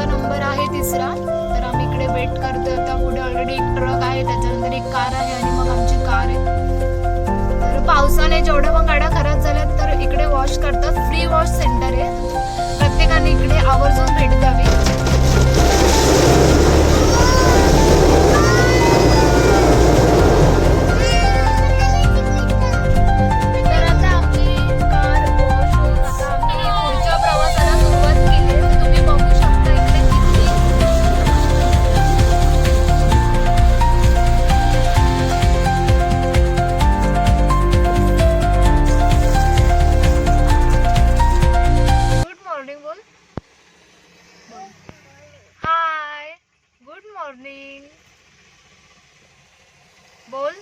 आमचा नंबर आहे 3रा. तर आम्ही इकडे वेट करतोय. आता पुढे ऑलरेडी एक ट्रक आहे, त्याच्यानंतर एक कार आहे आणि मग आमची कार आहे. तर पावसाने जेवढ्या पण गाड्या खराब झाल्यात तर इकडे वॉश करतात. फ्री वॉश सेंटर आहे. प्रत्येकाने इकडे आवर्जून भेट द्यावी. बोल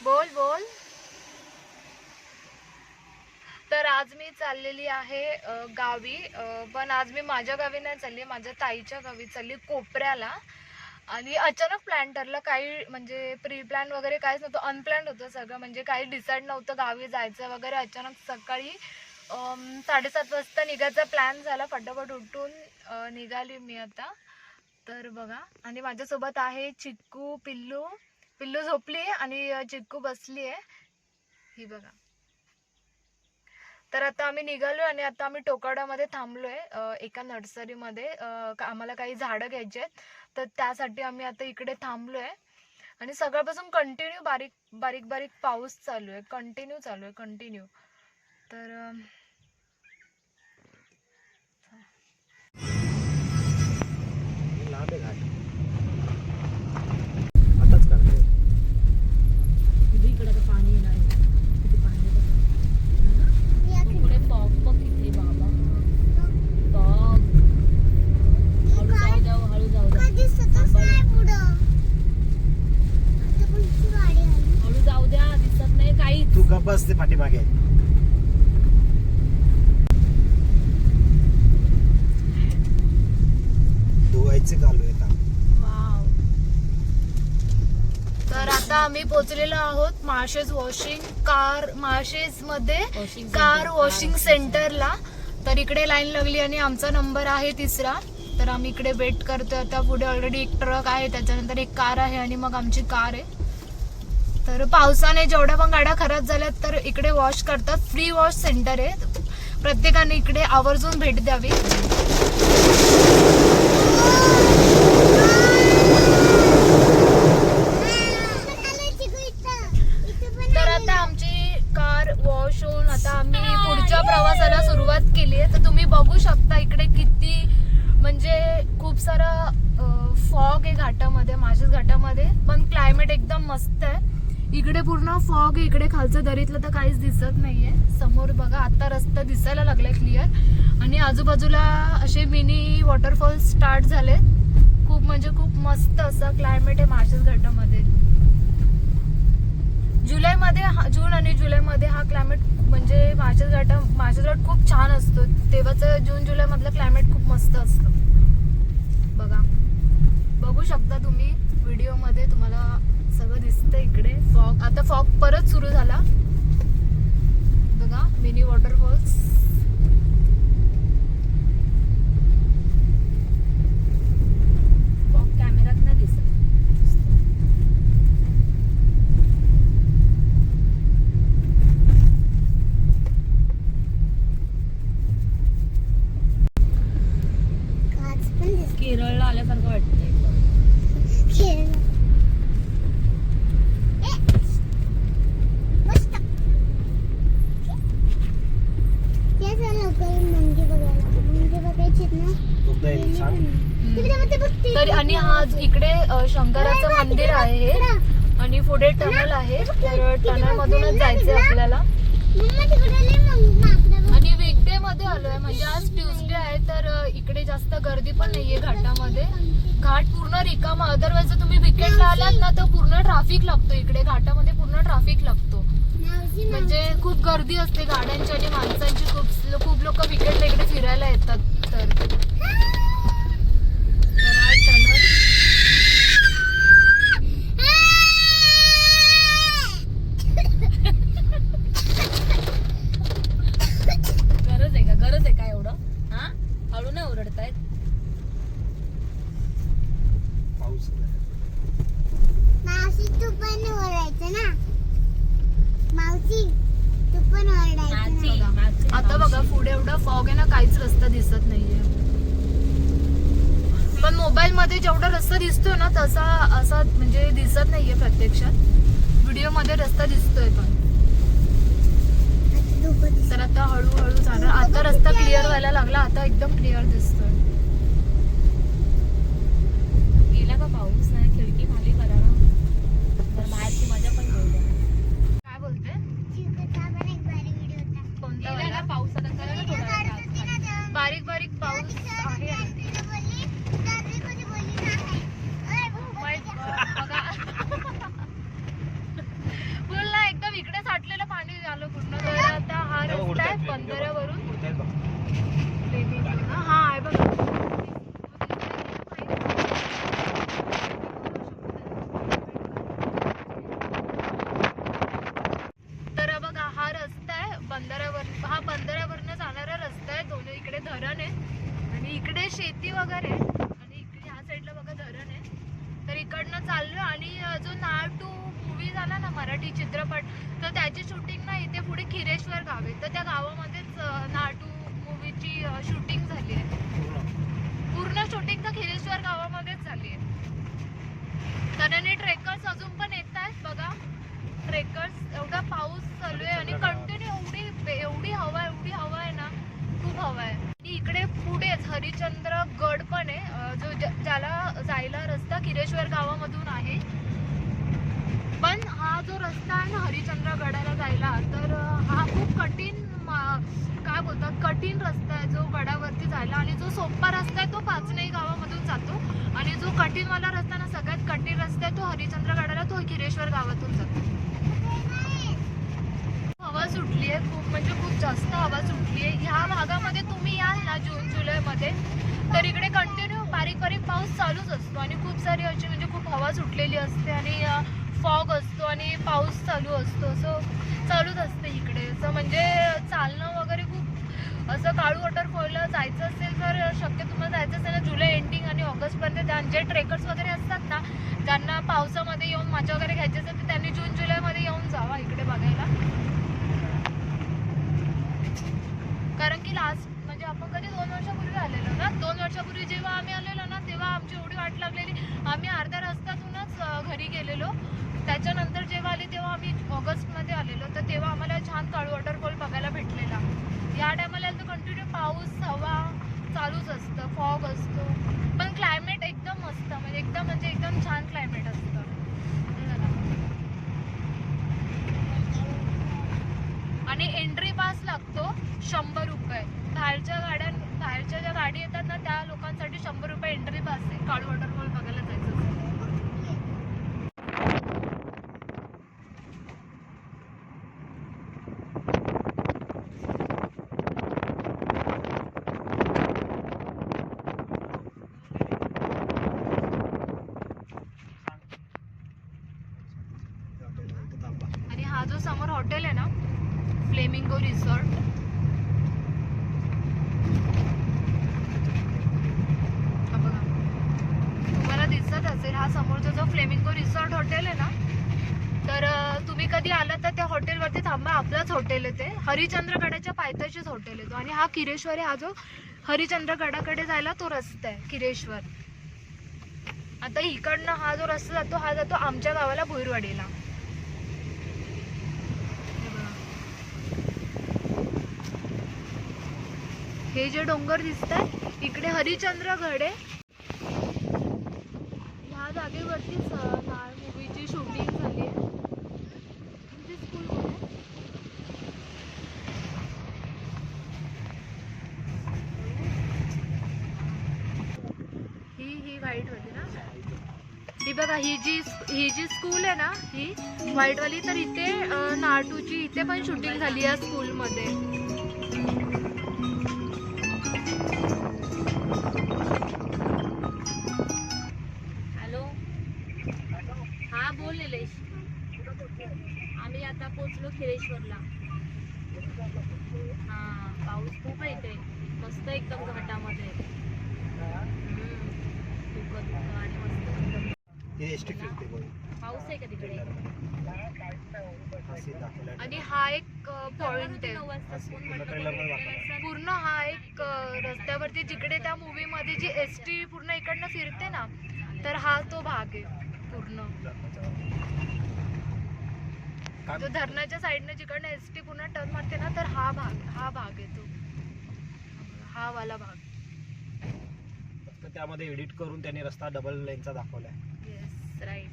बोल बोल. तर आज मी चाललेली आहे गावी. पण आज मी माझ्या गावी नाही चालली, माझ्या ताईच्या गावी चालली, कोपऱ्याला. आणि अचानक प्लॅन ठरलं. काही म्हणजे प्री प्लॅन वगैरे काहीच नव्हतं, अनप्लॅन्ड होतं सगळं. म्हणजे काही डिसाईड नव्हतं गावी जायचं वगैरे. अचानक सकाळी 7:30 वाजता निघायचा प्लॅन झाला. फटाफट उठून निघाली मी आता. तर बघा, आणि माझ्यासोबत आहे चिक्कू, पिल्लू. पिल्लू झोपली आहे आणि चिक्कू बसली आहे. ही बघा. तर आता आम्ही निघालोय आणि आता आम्ही टोकाडामध्ये थांबलोय एका नर्सरीमध्ये. आम्हाला काही झाडं घ्यायची आहेत, तर त्यासाठी आम्ही आता इकडे थांबलोय. आणि सकाळपासून कंटिन्यू बारीक बारीक बारीक पाऊस चालू आहे. कंटिन्यू चालू आहे, कंटिन्यू. तर बसते पाठीमागे. धुवायचे चालू आहे काम. वाव. तर आता आम्ही पोहोचलेलो आहोत माळशेज वॉशिंग कार माळशेज मध्ये कार वॉशिंग सेंटरला. तर इकडे लाईन लागली आणि आमचा नंबर आहे 3रा. तर आम्ही इकडे वेट करतोय. आता पुढे ऑलरेडी एक ट्रक आहे, त्याच्यानंतर एक कार आहे आणि मग आमची कार आहे. तर पावसाने जेवढ्या पण गाड्या खराब झाल्यात तर इकडे वॉश करतात. फ्री वॉश सेंटर आहे. प्रत्येकाने इकडे आवर्जून भेट द्यावी. तर आता आमची कार वॉश होऊन आता आम्ही पुढच्या प्रवासाला सुरुवात केली आहे. तर तुम्ही बघू शकता इकडे किती म्हणजे खूप सारा फॉग आहे घाटामध्ये, माळशेज घाटामध्ये. पण क्लायमेट एकदम मस्त आहे. इकडे पूर्ण फॉग आहे. इकडे खालचं दरीतलं तर काहीच दिसत नाहीये. समोर बघा, आता रस्ता दिसायला लागलाय क्लिअर. आणि आजूबाजूला असे मिनी वॉटरफॉल स्टार्ट झाले. खूप म्हणजे खूप मस्त असं क्लायमेट आहे माळशेज घाटामध्ये. जून आणि जुलैमध्ये हा क्लायमेट म्हणजे माळशेज घाट खूप छान असतो. तेव्हाचं जून जुलै मधलं क्लायमेट खूप मस्त असतं. बघा, बघू शकता तुम्ही व्हिडिओ मध्ये, तुम्हाला सगळं दिसतं. इकडे फॉग, आता फॉग परत सुरू झाला. बघा, मिनी वॉटरफॉल्स. फॉग कॅमेरात नाही दिसत. केरळला आल्यासारखं वाटतंय. तर आणि हा इकडे शंकराचं मंदिर आहे आणि पुढे टनल आहे. तर टनल मधूनच जायचंय आपल्याला. आणि वीकडे मध्ये आलोय, म्हणजे आज ट्यूसडे आहे. तर इकडे जास्त गर्दी पण नाहीये घाटामध्ये. घाट पूर्ण रिकामा. अदरवाईज तुम्ही विकेंडला आलात ना तर पूर्ण ट्रॅफिक लागतो. इकडे घाटामध्ये पूर्ण ट्रॅफिक लागतो. म्हणजे खूप गर्दी असते गाड्यांची आणि माणसांची. खूप लोक विकेंडला इकडे फिरायला येतात. तर गरज आहे का एवढं? हा, हळू नाही ओरडतायत. पाऊस मावशी तू पण ओरडायचं ना. मावशी तू पण ओरडायचं ना. आता बघा पुढे एवढा फॉग आहे ना, काहीच रस्ता दिसत नाहीये. पण मोबाईल मध्ये जेवढा रस्ता दिसतोय ना तसा असा म्हणजे दिसत नाहीये प्रत्यक्षात. व्हिडिओ मध्ये रस्ता दिसतोय पण. तर आता हळूहळू जाणार. आता रस्ता क्लिअर व्हायला लागला. आता एकदम क्लिअर दिसतोय. गेला का पाऊस नाही, खिडकी खाली करा ना, तर बाहेरची मजा पण घेऊ द्या. काय बोलते? चिकटचा पण एक भारी व्हिडिओ होता. कोणता गेला ना वाला? पाऊस, आता करा ना व्हिडिओ थोडा काढत वेळ. होती ना तेव्हा. बारीक बारीक पाऊस आहे. तिला बोलली, दादी कोणी बोलली नाही. अरे My God, बघा. पूर्ण एकदम इकडे साठलेलं पाणी झालं पूर्ण. तर आता हा रस्ता आहे बंधाऱ्यावरून. हा आहे बघा. तर बघा हा रस्ता आहे बंधाऱ्यावर. हा बंधाऱ्यावरनं जाणारा रस्ता आहे. दोन्ही इकडे धरण आहे आणि इकडे शेती वगैरे आहे. आणि इकडे ह्या साईडला बघा धरण आहे. तर इकडनं चाललो आणि जो नाटू मूवी झाला ना मराठी चित्रपट, तर त्याची शूटिंग ना इथे पुढे खिरेश्वर गाव आहे. तर त्या गावामध्येच नाटू मूवीची शूटिंग झाली आहे. पूर्ण शूटिंग तर खिरेश्वर गावामध्येच झाली आहे. तर ट्रेकर्स अजून पण येत आहेत बघा. ट्रेकर्स, एवढा पाऊस चालू आहे आणि कंटिन्यू एवढी हवा आहे ना, खूप हवा आहे. आणि इकडे पुढेच हरिश्चंद्र गड पण आहे, जो ज्याला जायला रस्ता खिरेश्वर गावामधून आहे. पण हा जो रस्ता आहे ना हरिश्चंद्र गडाला जायला, तर हा खूप कठीण काय बोलतात कठीण रस्ता आहे जो गडावरती जायला. आणि जो सोपा रस्ता आहे तो पाचनई गावामधून जातो आणि जो कठीणवाला रस्ता ना, सगळ्यात कठीण रस्ता आहे तो हरिश्चंद्र गडाला, तो खिरेश्वर गावातून जातो. हवा सुटली आहे खूप, म्हणजे खूप जास्त हवा सुटली आहे. ह्या भागामध्ये तुम्ही याल ना जून जुलैमध्ये, तर इकडे कंटिन्यू बारीक बारीक पाऊस चालूच असतो आणि खूप सारी अशी म्हणजे खूप हवा सुटलेली असते आणि फॉग असतो आणि पाऊस चालू असतो. असं चालूच असते इकडे. असं म्हणजे चालणं वगैरे खूप असं काळू वॉटरफॉलला जायचं असेल तर शक्य तुम्हाला जायचं असेल ना जुलै एंडिंग आणि ऑगस्टपर्यंत. जे ट्रेकर्स वगैरे असतात ना, ज्यांना पावसामध्ये येऊन मजा वगैरे घ्यायची असेल तर त्यांनी जून जुलैमध्ये येऊन जावा इकडे बघायला. कारण की लास्ट म्हणजे आपण कधी 2 वर्षापूर्वी आलेलो ना, 2 वर्षापूर्वी जेव्हा आम्ही आलेलो ना, तेव्हा आमची एवढी वाट लागलेली. आम्ही अर्ध्या रस्त्यातूनच घरी गेलेलो. त्याच्यानंतर जेव्हा आले तेव्हा आम्ही ऑगस्टमध्ये आलेलो, तर तेव्हा आम्हाला छान काळू वॉटरफॉल बघायला भेटलेला. या टायमाला तर कंटिन्यू पाऊस हवा चालूच असतं, फॉग असतो, पण क्लायमेट एकदम मस्त, म्हणजे एकदम छान क्लायमेट असतं. आणि एंट्री पास लागतो 100 रुपये. बाहेरच्या ज्या गाडी येतात ना त्या लोकांसाठी 100 रुपये एंट्री पास आहे काळू वॉटरफॉल बघायला जायचं असेल. आणि हा जो समोर हॉटेल आहे ना, फ्लेमिंगो रिसॉर्ट, हा बघा तुम्हाला दिसत असेल. हा समोरचा जो फ्लेमिंगो रिसॉर्ट हॉटेल आहे ना, तर तुम्ही कधी आलात तर त्या हॉटेलवरती थांबा. आपलंच हॉटेल आहे ते. हरिश्चंद्रगडाच्या पायथ्याशीच हॉटेल आहे तो. आणि हा खिरेश्वर आहे, हा जो हरिश्चंद्रगडाकडे जायला तो रस्ता आहे खिरेश्वर. आता इकडनं हा जो रस्ता जातो हा जातो आमच्या गावाला भुईरवाडीला. हे जे डोंगर दिसतात इकडे हरिश्चंद्रगड आहे. ह्या जागेवरतीच नाळ मूवीची शूटिंग झाली आहे. तुमची स्कूल कुठे? ही व्हाईट वाली ना, ही बघा ही जी स्कूल आहे ना, ही व्हाईट वाली. तर इथे नाटूची इथे पण शूटिंग झाली आहे स्कूलमध्ये. हॅलो, हा बोल निलेश. आम्ही आता पोचलो खिरेश्वरला. हा पाऊस खूप आहे इथे, मस्त मस्त एकदम घाटामध्ये. दुःख दुःख आणि मस्त एकदम. हे एसटी फिरते बघ. पाऊस आहे का तिकडे? असे दाखवलंय. आणि हा एक पॉइंट आहे 9 वाजता फोन पूर्ण म्हटलं trailer मध्ये कोणी दाखवलं. पूर्ण. हा एक रस्त्यावरती जिकडे त्या मूवी मध्ये जी एसटी पूर्ण इकडनं फिरते ना, तर हा तो भाग आहे पूर्ण. जो धरणाच्या साईडने जिकडनं एसटी पूर्ण टर्न मारते ना, तर हा भाग आहे तो, हा वाला भाग. फक्त त्यामध्ये एडिट करून त्यांनी रस्ता डबल लेनचा दाखवलाय. Yes, right.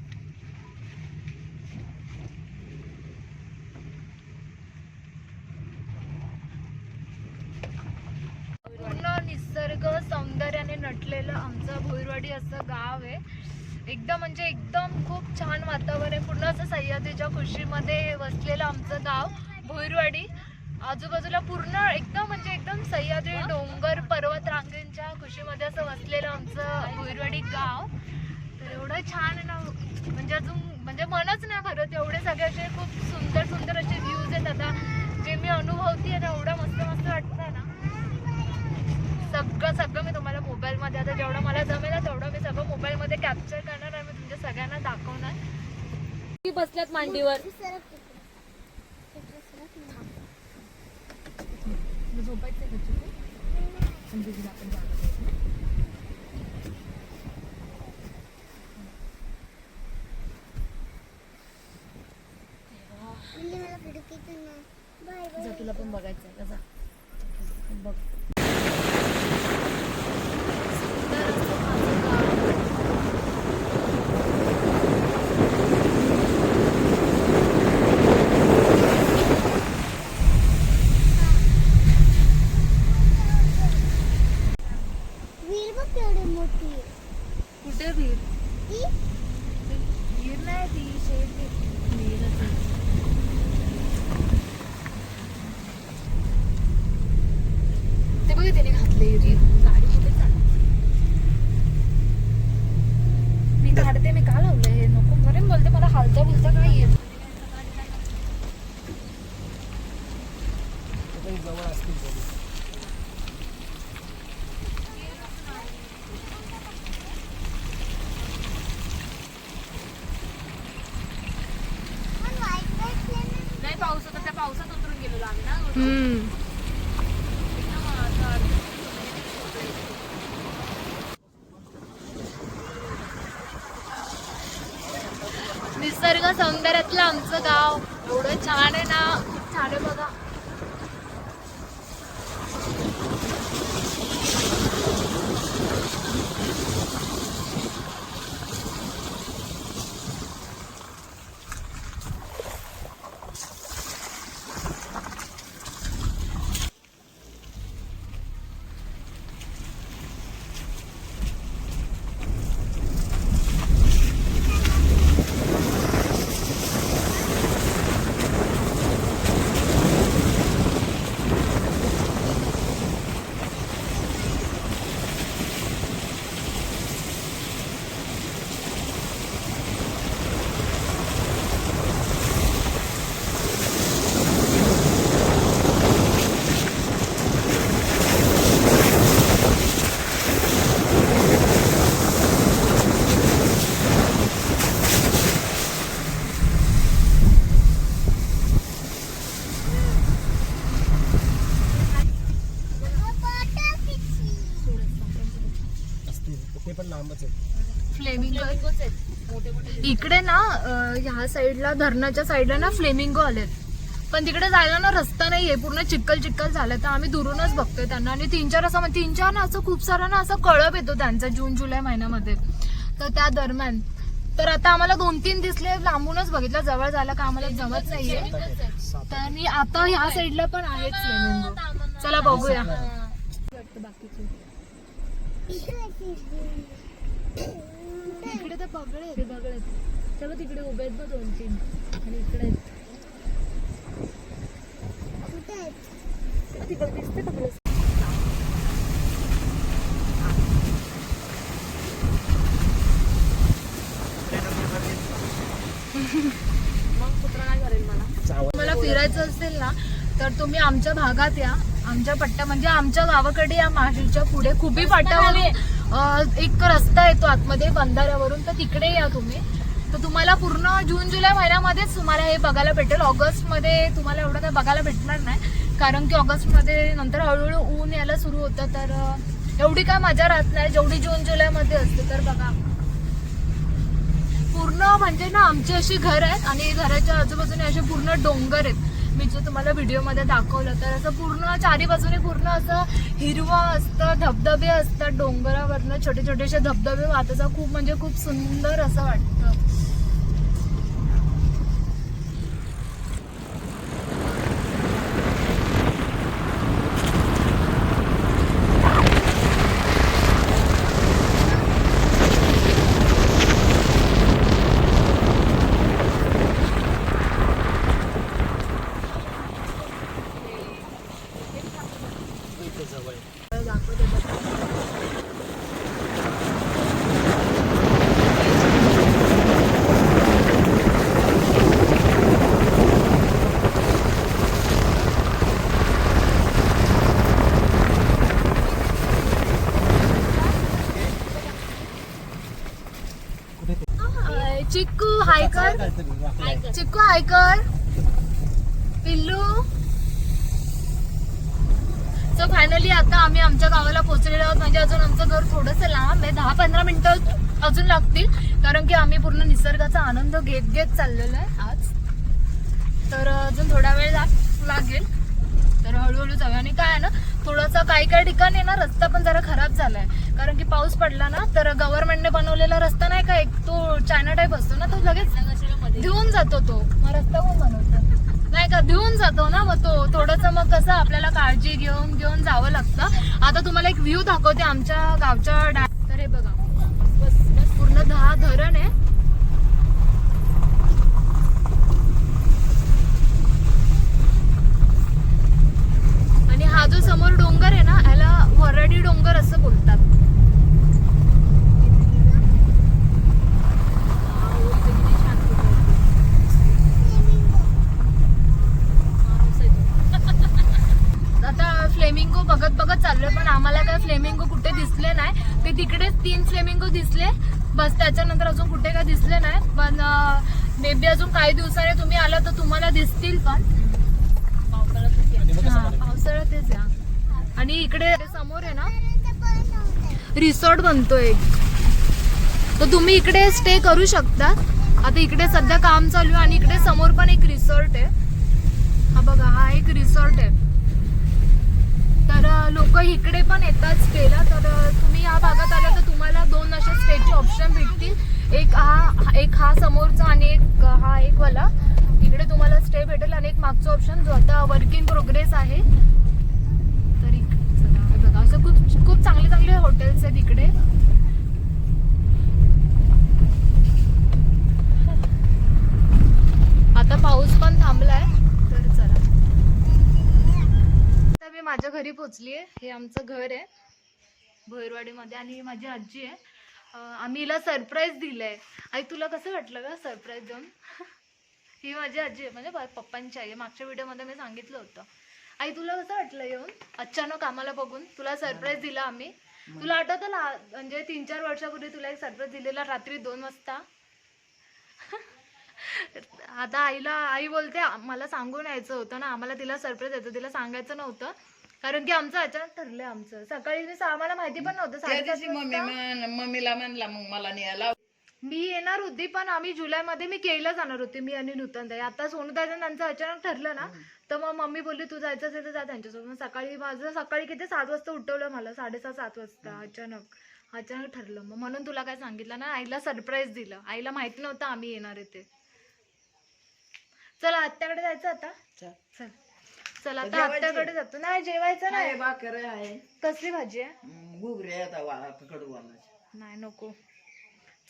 पूर्ण निसर्ग सौंदर्याने नटलेलं आमचं भोईरवाडी असं गाव आहे. एकदम म्हणजे एकदम खूप छान वातावरण आहे. पूर्ण असं सह्याद्रीच्या खुशीमध्ये वसलेलं आमचं गाव भोईरवाडी. आजूबाजूला पूर्ण एकदम म्हणजे एकदम सह्याद्री डोंगर पर्वत रांगेंच्या खुशीमध्ये असं वसलेलं आमचं भोईरवाडी गाव. तर एवढं छान आहे ना, म्हणजे अजून म्हणजे मनच नाही भरत. एवढे सगळे असे खूप सुंदर सुंदर असे व्ह्यूज आहेत आता जे मी अनुभवते आणि एवढं मस्त मस्त वाटतं ना. सगळं मी तुम्हाला मोबाईलमध्ये आता जेवढं मला जमेल ना तेवढं मी सगळं मोबाईलमध्ये कॅप्चर करणार आणि मी तुमच्या सगळ्यांना दाखवणार. ती बसल्यात मांडीवर. झोपायचं आहे का? आपण जाणार. मला खिडकीतून बाय बाय. जा, तुला पण बघायचं आहे का? जा बघ. सुंदर असं माझं गाव. विहीर बघ केवढी मोठी आहे. कुठे विहीर? ती विहीर नाही, ती शेत आहे. ते बघ त्याने घातले गाडी कुठे चालली. मी काढते, मी का लावलंय हे? नको बरे बोलते, मला हालता बोलता काय येत. जवळ असतील बघू. पण white white plane आहे. नाही, पाऊस होता, त्या पावसात उतरून गेलेलो आम्ही ना. निसर्ग सौंदर्यातलं आमचं गाव एवढं छान आहे ना, खूप छान आहे बघा. ते पण लांबच आहे. फ्लेमिंगो मोठे मोठे इकडे ना ह्या साईडला धरणाच्या साईडला ना फ्लेमिंगो आलेत, पण तिकडे जायला ना रस्ता नाहीये, पूर्ण चिक्कल चिक्कल झालं. तर आम्ही दुरूनच बघतोय त्यांना. आणि 3-4 ना असं खूप सारा ना असं कळप येतो त्यांचा जून-जुलै महिन्यामध्ये. तर त्या दरम्यान तर आता आम्हाला 2-3 दिसले, लांबूनच बघितलं, जवळ जायला का आम्हाला जमत नाहीये. तर आणि आता ह्या साईडला पण आहेत फ्लेमिंगो. चला बघूया. इकडे तर बगळे बघत सगळं तिकडे उभे आहेत बघ 2-3 आणि इकडे आहेत. कुठे आहेत? तिकडे दिसते का तुला? मग कुत्रा नाही करेल मला. मला फिरायचं असेल ना तर तुम्ही आमच्या भागात या. आमच्या पट्टा म्हणजे आमच्या गावाकडे या माशीच्या पुढे खुबी फाट्यावरून एक रस्ता येतो आतमध्ये बंधाऱ्यावरून, तर तिकडे या तुम्ही. तर तुम्हाला पूर्ण जून जुलै महिन्यामध्येच तुम्हाला हे बघायला भेटेल. ऑगस्टमध्ये तुम्हाला एवढं काही बघायला भेटणार नाही, कारण की ऑगस्टमध्ये नंतर हळूहळू ऊन यायला सुरू होतं, तर एवढी काय मजा राहत नाही जेवढी जून जुलैमध्ये असते. तर बघा पूर्ण म्हणजे ना आमची अशी घर आहेत आणि घराच्या आजूबाजूने असे पूर्ण डोंगर आहेत. मी जो तुम्हाला व्हिडिओमध्ये दाखवलं तर असं पूर्ण चारी बाजूने पूर्ण असं हिरवं असतं, धबधबे असतात, डोंगरावरनं छोटे छोटेसे धबधबे वाहतात. खूप म्हणजे खूप सुंदर असं वाटतं. इथे जवळ आहे. चिक्कू हाय कर, चिक्कू हाय कर, पिल्लू. सो फायनली आता आम्ही आमच्या गावाला पोहोचलेलो आहोत. म्हणजे अजून आमचं घर थोडंसं लांब आहे, 10-15 मिनिटं अजून लागतील, कारण की आम्ही पूर्ण निसर्गाचा आनंद घेत घेत चाललेलो आहे आज. तर अजून थोडा वेळ लागेल, तर हळूहळू जाऊया. आणि काय आहे ना, थोडंसं काही ठिकाणी ना रस्ता पण जरा खराब झालाय, कारण की पाऊस पडला ना तर गव्हर्नमेंटने बनवलेला रस्ता नाही का, एक तो चायना टाईप असतो ना, तो लगेच धुवून जातो. तो मग रस्ता कोण बनवतो नाही का, धुवून जातो ना, मग तो थोडंसं मग कसं आपल्याला काळजी घेऊन जावं लागतं. आता तुम्हाला एक व्ह्यू दाखवते आमच्या गावच्या डॅम. तर हे बघा पूर्ण धरण आहे. आणि हा जो समोर डोंगर आहे ना, याला वराडी डोंगर असं बोलतात. आता फ्लेमिंगो बघत चाललोय, पण आम्हाला काय फ्लेमिंगो कुठे दिसले नाही. ते तिकडेच 3 फ्लेमिंगो दिसले बस, त्याच्यानंतर अजून कुठे काय दिसले नाही. पण मे बी अजून काही दिवसाने तुम्ही आला तर तुम्हाला दिसतील. पण पावसाळ्यातच या. आणि इकडे समोर आहे ना रिसॉर्ट बनतोय, तर तुम्ही इकडे स्टे करू शकता. आता इकडे सध्या काम चालू आहे आणि इकडे समोर पण एक रिसॉर्ट आहे. हा बघा, हा एक रिसॉर्ट आहे. तर लोक इकडे पण येतात स्टेला. तर तुम्ही या भागात आला तर तुम्हाला 2 असे स्टेचे ऑप्शन भेटतील. एक हा समोरचा आणि एक वाला. इकडे तुम्हाला स्टे भेटेल. आणि एक मागचा ऑप्शन जो आता वर्क इन प्रोग्रेस आहे. तरी बघा असं खूप चांगले हॉटेल्स आहेत इकडे. आता पाऊस पण थांबलाय. तर चला, आता मी माझ्या घरी पोहोचलीये. हे आमचं घर आहे भोईरवाडीमध्ये आणि माझी आजी आहे. आम्ही हिला सरप्राईज दिलंय. आई तुला कसं वाटलं का सरप्राईज देऊन? ही माझी आजी आहे, म्हणजे पप्पांची आई आहे. मागच्या व्हिडिओमध्ये मी सांगितलं होतं. आई तुला कसं वाटलं येऊन अचानक आम्हाला बघून? तुला सरप्राईज दिला आम्ही. तुला आठवतं ना, म्हणजे 3-4 वर्षापूर्वी तुला एक सरप्राईज दिलेला रात्री 2 वाजता. आता आई बोलते मला सांगून यायचं होतं ना, आम्हाला तिला सरप्राईज द्यायचं, तिला सांगायचं नव्हतं, कारण की आमचं अचानक ठरलंय. आमचं सकाळी आम्हाला माहिती पण नव्हतं. 7:30 मम्मीला म्हणला मग मला न्यायला. मी येणार होती, पण आम्ही जुलैमध्ये मी केरळला जाणार होते, मी आणि नूतनताई. आता सोनूताईचं त्यांचं अचानक ठरलं ना, तर मग मम्मी बोलली तू जायचं असेल तर जा त्यांच्यासोबत. सकाळी किती 7 वाजता उठवलं मला, 6:30-7 वाजता. अचानक ठरलं. मग म्हणून तुला काय सांगितलं ना, आईला सरप्राईज दिलं. आईला माहिती नव्हतं आम्ही येणार आहे ते. चला आत्याकडे जायचं आता. चला आता आत्याकडे जातो. नाही जेवायचं नाही. भाकर आहे. कसली भाजी आहे? घुगऱ्या कडूवाला. नाही नको,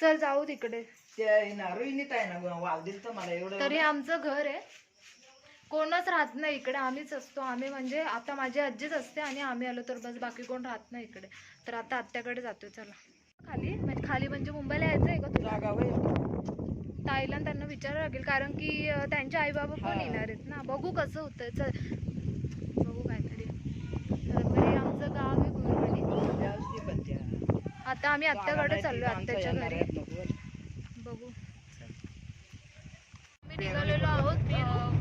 चल जाऊ तिकडे. रोहिणीत आहे ना, वाव दिल तर मला एवढं. तरी आमचं घर आहे, कोणच राहत नाही इकडे. आम्हीच असतो. आम्ही म्हणजे आता माझी आजीच असते आणि आम्ही आलो तर बस, बाकी कोण राहत नाही इकडे. तर आता आत्याकडे जातोय. चला खाली म्हणजे मुंबईला यायचं आहे का तुला? ताईला त्यांना विचारावं लागेल, कारण की त्यांचे आई बाबा पण येणार आहेत ना. बघू कसं होतंय. चल बघू काहीतरी. आता आम्ही आत्याकडे चाललो, आत्याच्या घरी बघू. आम्ही निघालेलो आहोत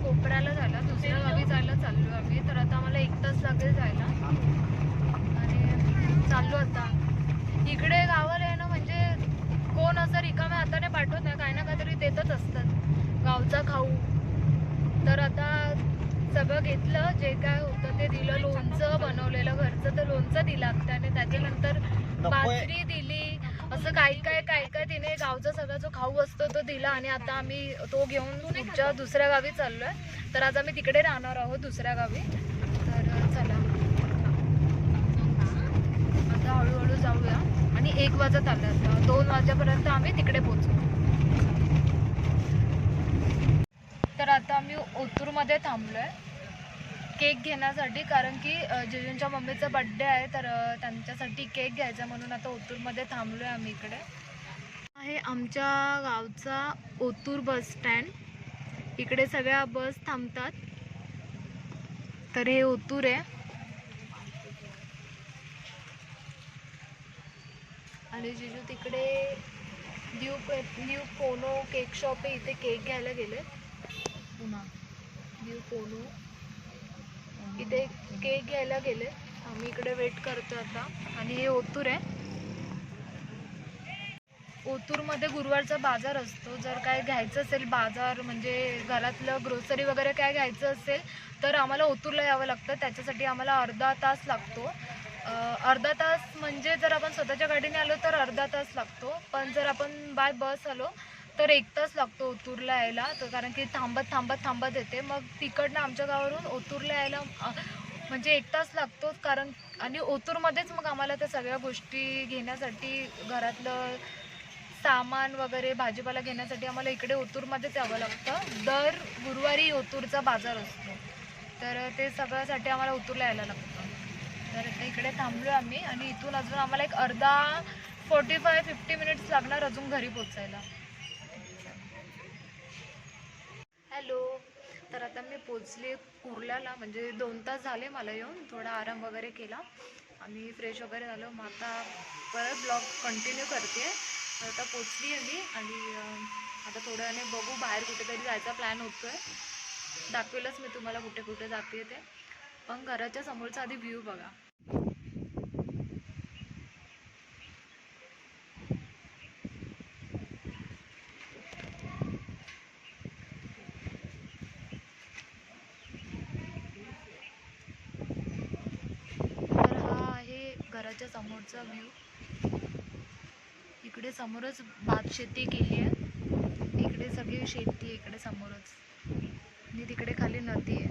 कोपऱ्याला जायला, दुसऱ्या गावी जायला चाललो आम्ही. तर आता आम्हाला 1 तास लागेल जायला आणि चाललो आता. इकडे गावाला आहे ना, म्हणजे कोण असं रिकाम्या हाताने पाठवत नाही, काही ना काहीतरी देतच असतात गावचा खाऊ. तर आता सगळं घेतलं, जे काय होतं ते दिलं. लोणचं बनवलेलं घरचं, तर लोणचं दिलं त्याने. त्याच्यानंतर बाजरी दिली, असं काही काय तिने गावचा सगळा जो खाऊ असतो तो दिला. आणि आता आम्ही तो घेऊन पुढच्या दुसऱ्या गावी चाललोय. तर आज आम्ही तिकडे राहणार आहोत दुसऱ्या गावी. तर चला आता हळूहळू जाऊया. आणि 1 वाजत आलं, आता 2 वाजेपर्यंत आम्ही तिकडे पोहोचू. तर आता आम्ही ओतूरमध्ये थांबलोय केक घेण्यासाठी, कारण की जिजूंच्या मम्मीचा बड्डे आहे. तर त्यांच्यासाठी केक घ्यायचा म्हणून आता ओतूरमध्ये थांबलोय आम्ही. इकडे आहे आमच्या गावचा ओतूर बस स्टँड. इकडे सगळ्या बस थांबतात. तर हे ओतूर आहे. आणि जिजू तिकडे न्यू पोनो केक शॉप आहे, इथे केक घ्यायला गेले. पुन्हा न्यू पोनो इथे केक घ्यायला गेले. आम्ही इकडे वेट करतो आता. आणि हे ओतूर आहे. ओतूरमध्ये गुरुवारचा बाजार असतो. जर काय घ्यायचं असेल बाजार, म्हणजे घरातलं ग्रोसरी वगैरे काय घ्यायचं असेल तर आम्हाला ओतूरला यावं लागतं. त्याच्यासाठी आम्हाला अर्धा तास लागतो. अर्धा तास म्हणजे जर आपण स्वतःच्या गाडीने आलो तर अर्धा तास लागतो, पण जर आपण बाय बस आलो तर 1 तास लागतो ओतूरला यायला. तर कारण की थांबत येते. मग तिकडनं आमच्या गावावरून ओतूरला यायला म्हणजे 1 तास लागतो. कारण आणि ओतूरमध्येच मग आम्हाला त्या सगळ्या गोष्टी घेण्यासाठी, घरातलं सामान वगैरे भाजीपाला घेण्यासाठी आम्हाला इकडे ओतूरमध्येच यावं लागतं. दर गुरुवारी ओतूरचा बाजार असतो, तर ते सगळ्यासाठी आम्हाला ओतूरला यायला लागतं. तर आता इकडे थांबलो आम्ही. आणि इथून अजून आम्हाला एक अर्धा 45-50 मिनिट्स लागणार अजून घरी पोचायला. हॅलो. तर आता मी पोचले कुर्ल्याला, म्हणजे 2 तास झाले मला येऊन. थोडा आराम वगैरे केला आणि फ्रेश वगैरे झालं. मग आता परत ब्लॉग कंटिन्यू करते. तर आता पोचली आहे मी. आणि आता थोड्या वेळाने बघू, बाहेर कुठेतरी जायचा प्लॅन होतोय. दाखवेलच मी तुम्हाला कुठे कुठे जाते ते. पण घराच्या समोरचा आधी व्ह्यू बघा. घराच्या समोरचा व्ह्यू. इकडे समोरच भात शेती केली आहे. इकडे सगळी शेती आहे इकडे समोरच. आणि तिकडे खाली नदी आहे.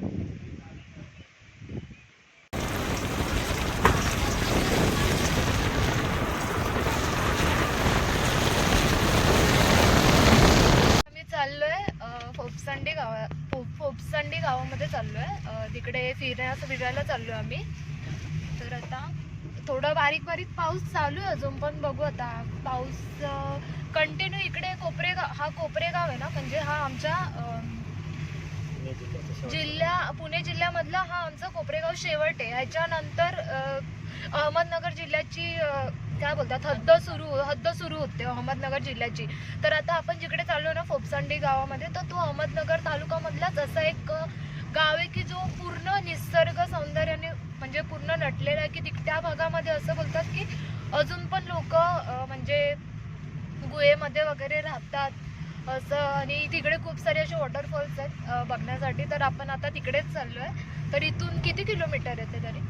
आम्ही चाललोय फोपसंडी गावामध्ये चाललोय. तिकडे फिरायला चाललोय आम्ही. तर आता थोडा बारीक पाऊस चालू आहे अजून, पण बघू आता. पाऊस कंटिन्यू इकडे कोपरेगाव आहे ना, म्हणजे हा आमच्या पुणे जिल्ह्यामधला हा आमचा कोपरेगाव शेवट आहे. ह्याच्यानंतर अहमदनगर जिल्ह्याची काय बोलतात हद्द सुरू होते अहमदनगर जिल्ह्याची. तर आता आपण जिकडे चाललो ना फोपसंडी गावामध्ये, तर तो अहमदनगर तालुक्यामधलाच असा एक गाव आहे की जो पूर्ण निसर्ग सौंदर्याने म्हणजे पूर्ण नटलेला आहे. की त्या भागामध्ये असं बोलतात की अजून पण लोक म्हणजे गुहेमध्ये वगैरे राहतात असं. आणि तिकडे खूप सारे असे वॉटरफॉल्स आहेत बघण्यासाठी. तर आपण आता तिकडेच चाललोय. तर इथून किती किलोमीटर येते तरी?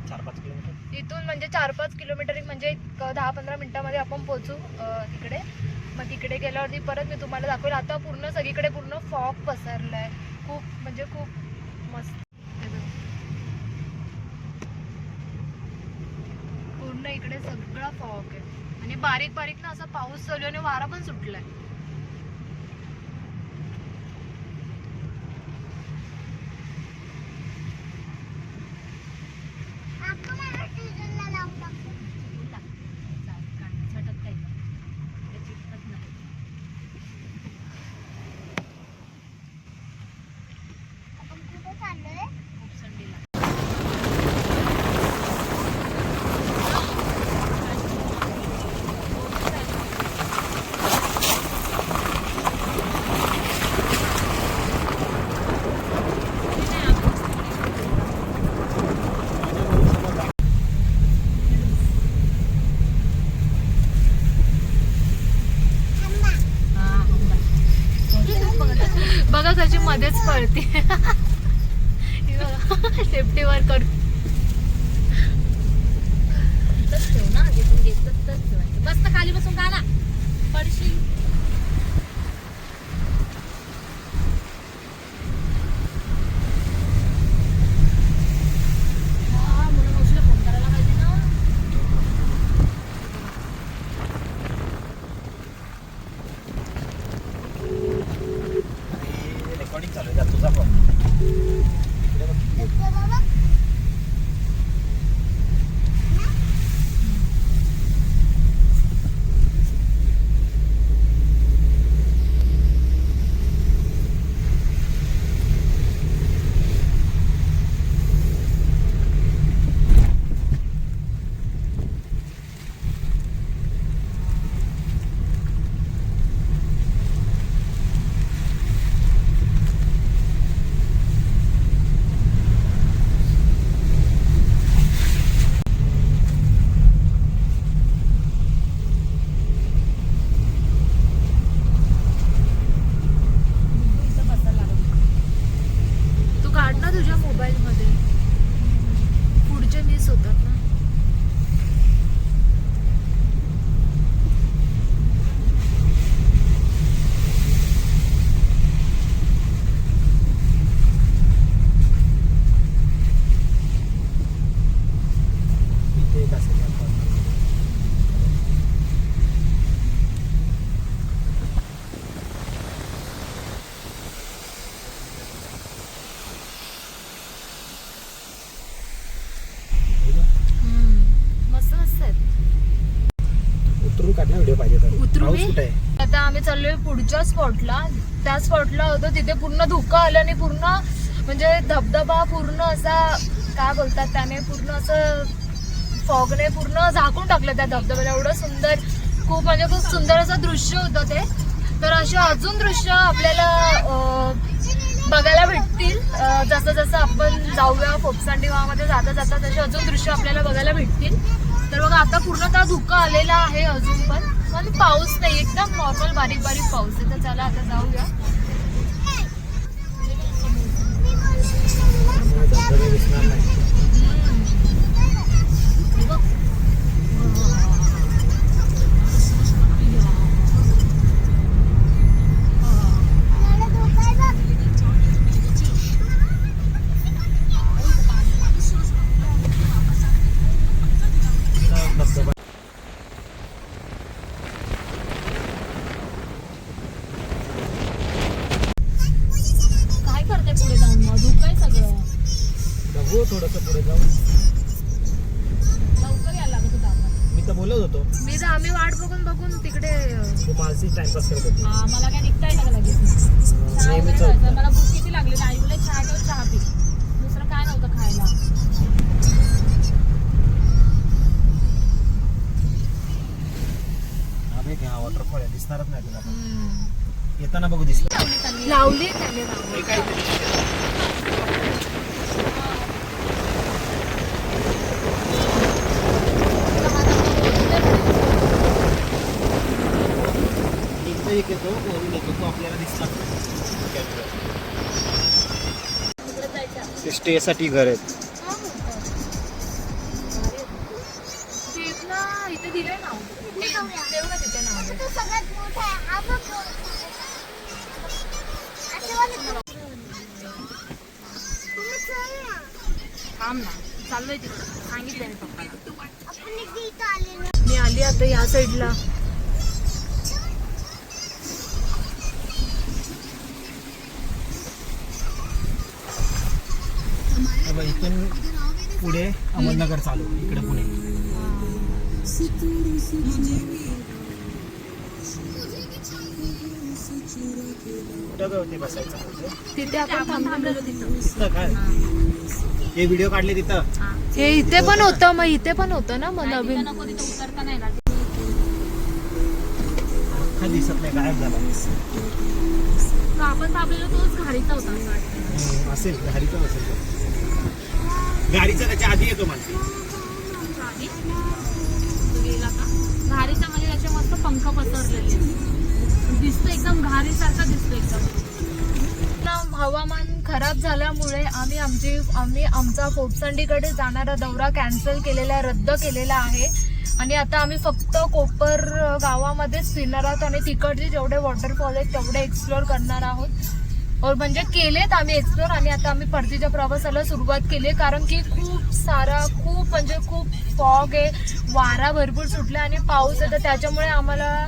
4-5 किलोमीटर. इथून म्हणजे 4-5 किलोमीटर, म्हणजे 10-15 मिनिटामध्ये आपण पोहोचू तिकडे. मग तिकडे गेल्यावरती परत मी तुम्हाला दाखवेल. आता पूर्ण सगळीकडे पूर्ण फॉग पसरलाय, खूप म्हणजे खूप मस्त. पूर्ण इकडे सगळा फॉग आहे. आणि बारीक ना असा पाऊस चालू आणि वारा पण सुटलाय. मध्येच पळते. सेफ्टी वर कर. इथंच ठेव ना, जिथून घेतलं तिथंच ठेवायचं. बस ना खाली बसून गाणं पडशील. हा, म्हणून मावशीला फोन करायला पाहिजे ना. रेकॉर्डिंग चालू आहे का तुझा पण? इथं बसायला लागत. तू काढ ना तुझ्या मोबाईल मध्ये, पुढचे मिस होतात ना. इथे एक असेल आपण. मस्त मस्त आहेत. उतरून काढणार व्हिडिओ पाहिजे तर. उतरू पाऊस मी? कुठे आहे? आता आम्ही चाललोय पुढच्या स्पॉटला. त्या स्पॉटला होतो तिथे पूर्ण धुकं आलं आणि पूर्ण म्हणजे धबधबा पूर्ण असा काय बोलतात त्याने पूर्ण असं फॉगने पूर्ण झाकून टाकलं त्या धबधब्याला. एवढं सुंदर, खूप म्हणजे खूप सुंदर असं दृश्य होतं ते. तर असे अजून दृश्य आपल्याला बघायला भेटतील जसं जसं आपण जाऊया फोपसांडी गावामध्ये जाता जाता, तसे अजून दृश्य आपल्याला बघायला भेटतील. तर बघा आता पूर्णतः धुकं आलेला आहे अजून पण पाऊस नाही, एकदम नॉर्मल बारीक बारीक पाऊस आहे. तर चला आता जाऊया. धबधबे दिसणार नाही. धबधबा काय करते पुढे जाऊन मग? धुकं सगळं. बघू थोडंसं पुढे जाऊ. लवकर यायला लागत होतं आपण. मी तर बोलत होतो. मी तर आम्ही वाट बघून बघून तिकडे तू मानसी टाइमपास करत होती. हा, मला काय निघता येतं का लगेच? चहा वगैरे नेहमीच घ्यायचं. मला भूक किती लागली. आई बोलले चहा ठेव, चहा पी. दुसरं काय नव्हतं खायला. आम्ही घ्या वॉटरफॉल आहे, दिसणारच नाही तुला. येताना बघू दिसलं. लावली त्याने रांगोळी. हे काय इकडे एक येतो वरून येतो, तो आपल्याला दिसला तिकडे जायचं. ते स्टे साठी घर आहेत. इथे दिलंय नाव. देऊ ना तिथे नाव. तो सगळ्यात मोठा आहे. हा बघ. असं वाटतं. तुम्ही चल ना. थांब ना, चाललोय तिकडे. सांगितलंय मी पप्पाला. आपण एकदा इथं आले ना. मी आली आता या साईडला. इथून पुढे अहमदनगर चालू, इकडे पुणे. कुठं गं ते बसायचं? तिथे आपण थांबलो. तिथं काय हे व्हिडिओ काढले तिथं. हे इथे पण होतं, मग इथे पण होतं ना मग नाही, नवीन. तिथं नको, तिथं उतरता नाही ना. काय दिसत नाही, गायब झाला. तो आपण थांबलेलो तोच घारीचा होता असं वाटतं. असेल गाडीचा असेल तो. गाडीचा त्याच्या आधी येतो माणसे. आधी तो गेला का? घारीच्या मध्ये त्याचे मस्त पंख पसरलेले दिसतो, एकदम घारीसारखा दिसतो एकदम. हवामान खराब झाल्यामुळे आम्ही आमचा फोपसंडीकडे जाणारा दौरा कॅन्सल केलेला, रद्द केलेला आहे. आणि आता आम्ही फक्त कोपर गावामध्येच फिरणार आहोत आणि तिकडचे जेवढे वॉटरफॉल आहेत तेवढे एक्सप्लोअर करणार आहोत. और म्हणजे केलेत आम्ही एक्सप्लोअर. आणि आता आम्ही परतीच्या प्रवासाला सुरुवात केली आहे, कारण की खूप फॉग आहे, वारा भरपूर सुटला आणि पाऊस आहे. तर त्याच्यामुळे आम्हाला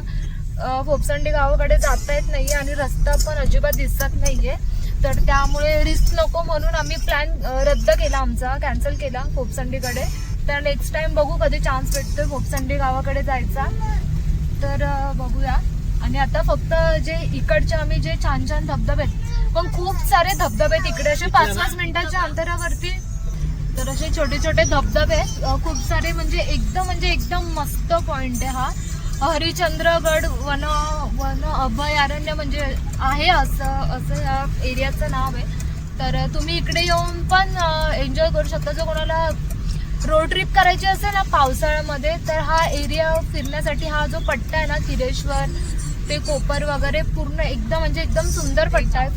फोपसंडी गावाकडे जाता येत नाहीये आणि रस्ता पण अजिबात दिसत नाहीये. तर त्यामुळे रिस्क नको म्हणून आम्ही प्लॅन रद्द केला, आमचा कॅन्सल केला फोपसंडीकडे. तर नेक्स्ट टाइम बघू कधी चान्स भेटतोय फोपसंडी गावाकडे जायचा, तर बघूया. आणि आता फक्त जे इकडचे आम्ही जे छान छान धबधबे आहेत, पण खूप सारे धबधबे आहेत इकडे असे 5-5 मिनिटाच्या अंतरावरती. तर असे छोटे छोटे धबधबे आहेत खूप सारे, म्हणजे एकदम मस्त पॉइंट आहे हा. हरिश्चंद्रगड वन अभयारण्य म्हणजे आहे असं या एरियाचं नाव आहे. तर तुम्ही इकडे येऊन पण एन्जॉय करू शकता. जो कोणाला रोड ट्रिप करायची असेल ना पावसाळ्यामध्ये, तर हा एरिया फिरण्यासाठी, हा जो पट्टा आहे ना किरेश्वर ते कोपर वगैरे पूर्ण एकदम सुंदर पट्टा आहे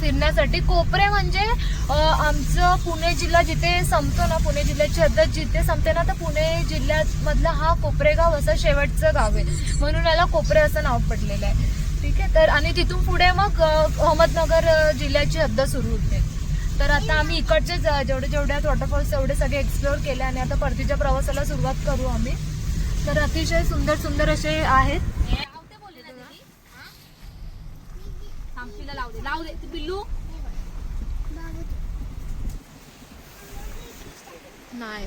फिरण्यासाठी. कोपरे म्हणजे आमचं पुणे जिल्हा जिथे संपतो ना, पुणे जिल्ह्याची हद्द जिथे संपते ना, तर पुणे जिल्ह्यामधला हा कोपरेगाव असं शेवटचं गाव आहे, म्हणून याला कोपरे असं नाव पडलेलं आहे. ठीक आहे. तर आणि तिथून पुढे मग अहमदनगर जिल्ह्याची हद्द सुरू होते. तर आता आम्ही इकडचे जेवढे वॉटरफॉल्स तेवढे सगळे एक्सप्लोअर केले आणि आता परतीच्या प्रवासाला सुरुवात करू आम्ही. तर अतिशय सुंदर असे आहेत. लावू दे पिल्लू. नाही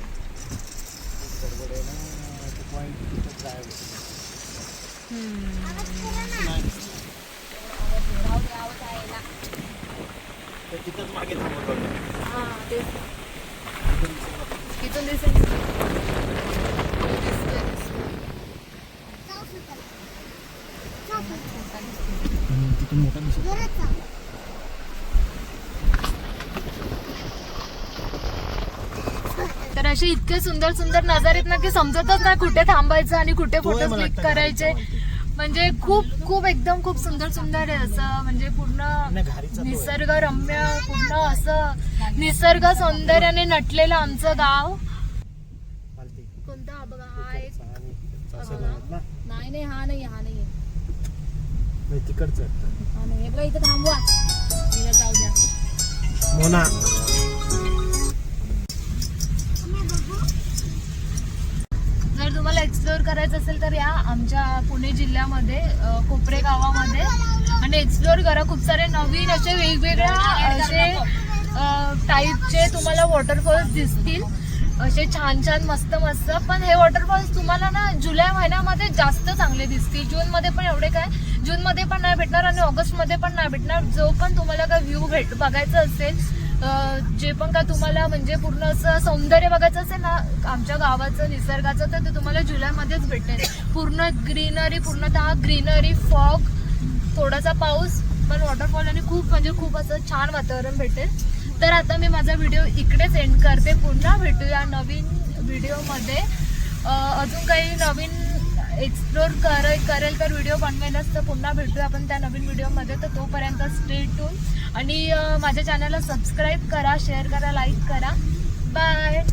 तिथंच मागे थांबवतो. हा तेच इथून दिसेल. तिथून मोठा दिसतो. तर असे इतके सुंदर नजारे ना की समजतच नाही कुठे थांबायचं आणि कुठे फोटो क्लिक करायचे. म्हणजे खूप सुंदर आहे असं, म्हणजे पूर्ण निसर्गरम्य, पूर्ण असं निसर्ग सौंदर्याने नटलेलं आमचं गाव. कोणता हा बघा, हा एक नाही हा नाही तिकडचं हा नाही. बघा इथं थांबवा, तिला जाऊ द्या. मोना जर तुम्हाला एक्सप्लोअर करायचं असेल तर या आमच्या पुणे जिल्ह्यामध्ये कोपरे गावामध्ये आणि एक्सप्लोअर करा. खूप सारे नवीन असे वेगवेगळ्या असे टाईपचे तुम्हाला वॉटरफॉल्स दिसतील, असे छान मस्त. पण हे वॉटरफॉल्स तुम्हाला ना जुलै महिन्यामध्ये जास्त चांगले दिसतील. जूनमध्ये पण एवढे काय, जूनमध्ये पण नाही भेटणार आणि ऑगस्टमध्ये पण नाही भेटणार. जो पण तुम्हाला काय व्ह्यू बघायचं असेल, जे पण का तुम्हाला म्हणजे पूर्ण असं सौंदर्य बघायचं असेल ना आमच्या गावाचं, निसर्गाचं, तर ते तुम्हाला जुलैमध्येच भेटेल. पूर्ण ग्रीनरी, फॉग, थोडासा पाऊस, पण वॉटरफॉल आणि खूप असं छान वातावरण भेटेल. तर आता मी माझा व्हिडिओ इकडेच एंड करते. पुन्हा भेटूया नवीन व्हिडिओमध्ये. अजून काही नवीन एक्सप्लोर करेल तर व्हिडिओ बनवेलच, तर पुन्हा भेटूया आपण त्या नवीन व्हिडिओमध्ये. तर तोपर्यंत स्टे ट्यून आणि माझ्या चॅनलला सबस्क्राईब करा, शेअर करा, लाईक करा. बाय.